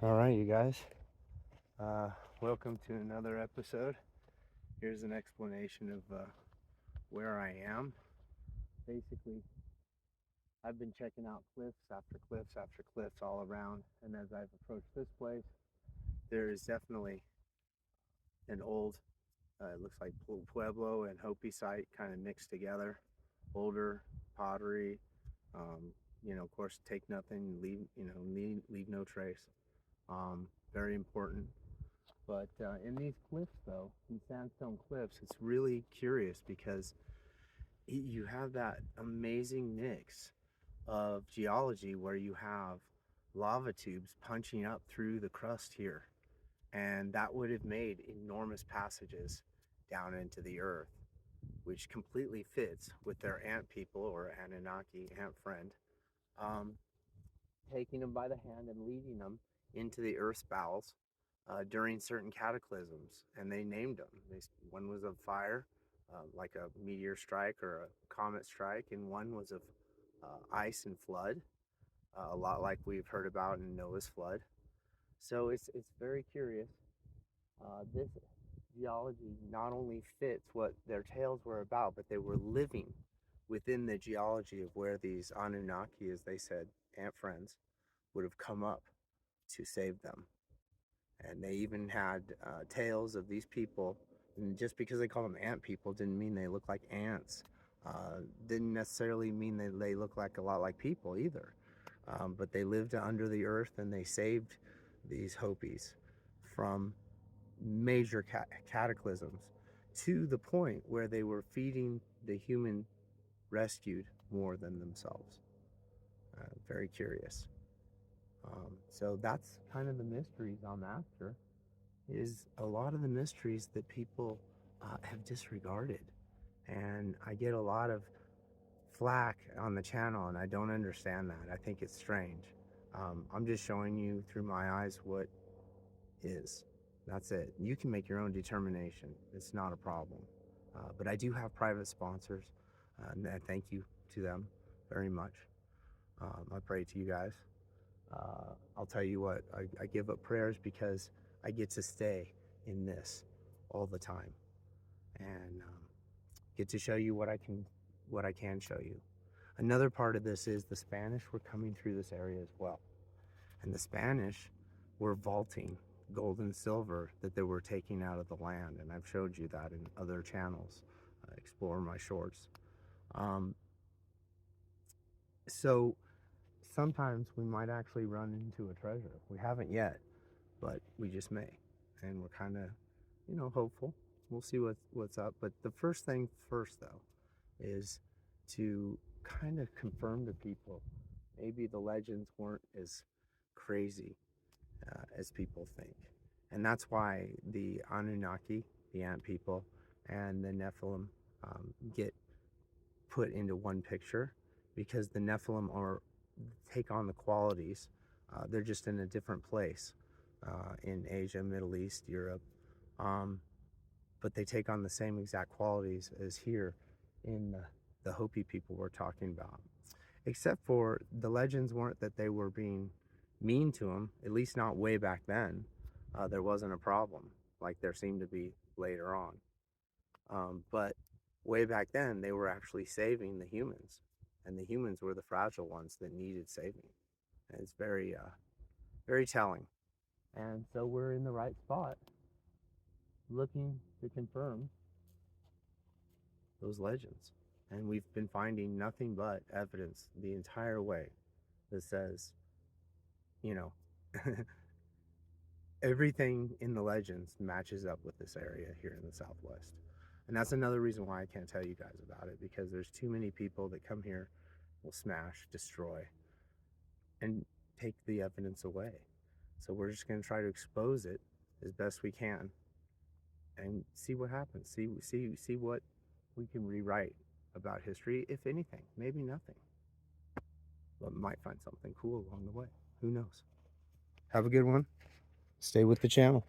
All right, you guys. Welcome to another episode. Here's an explanation of where I am. Basically, I've been checking out cliffs after cliffs after cliffs all around, and as I've approached this place, there is definitely an old, it looks like Pueblo and Hopi site kind of mixed together. Older pottery, of course, take nothing, leave no trace. Very important. But in these cliffs, though, in sandstone cliffs, it's really curious because you have that amazing mix of geology where you have lava tubes punching up through the crust here. And that would have made enormous passages down into the earth, which completely fits with their ant people or Annunaki ant friend, um, taking them by the hand and leading them into the earth's bowels during certain cataclysms, and they named them. One was of fire, like a meteor strike or a comet strike, and one was of ice and flood, a lot like we've heard about in Noah's flood. So it's very curious. This geology not only fits what their tales were about, but they were living within the geology of where these Anunnaki, as they said, ant friends, would have come up to save them. And they even had tales of these people. And just because they call them ant people didn't mean they look like ants. Didn't necessarily mean they look like a lot like people either. But they lived under the earth and they saved these Hopis from major cataclysms to the point where they were feeding the human rescued more than themselves. Very curious. So that's kind of the mysteries I'm after, is a lot of the mysteries that people have disregarded. And I get a lot of flack on the channel, and I don't understand that. I think it's strange. I'm just showing you through my eyes what is. That's it. You can make your own determination. It's not a problem. But I do have private sponsors, and I thank you to them very much. I pray to you guys. I'll tell you what, I give up prayers because I get to stay in this all the time and get to show you what I can show you. Another part of this is the Spanish were coming through this area as well. And the Spanish were vaulting gold and silver that they were taking out of the land. And I've showed you that in other channels. Explore my shorts. So sometimes we might actually run into a treasure. We haven't yet, but we just may. And we're kind of, hopeful. We'll see what's up. But the first thing first, though, is to kind of confirm to people maybe the legends weren't as crazy as people think. And that's why the Anunnaki, the ant people, and the Nephilim get put into one picture, because the Nephilim take on the qualities. They're just in a different place in Asia, Middle East, Europe. But they take on the same exact qualities as here in the Hopi people we're talking about. Except for the legends weren't that they were being mean to them, at least not way back then. There wasn't a problem like there seemed to be later on. But way back then, they were actually saving the humans, and the humans were the fragile ones that needed saving. And it's very, very telling. And so we're in the right spot, looking to confirm those legends. And we've been finding nothing but evidence the entire way that says, everything in the legends matches up with this area here in the Southwest. And that's another reason why I can't tell you guys about it, because there's too many people that come here, will smash, destroy, and take the evidence away. So we're just going to try to expose it as best we can and see what happens. See what we can rewrite about history, if anything. Maybe nothing. But might find something cool along the way. Who knows? Have a good one. Stay with the channel.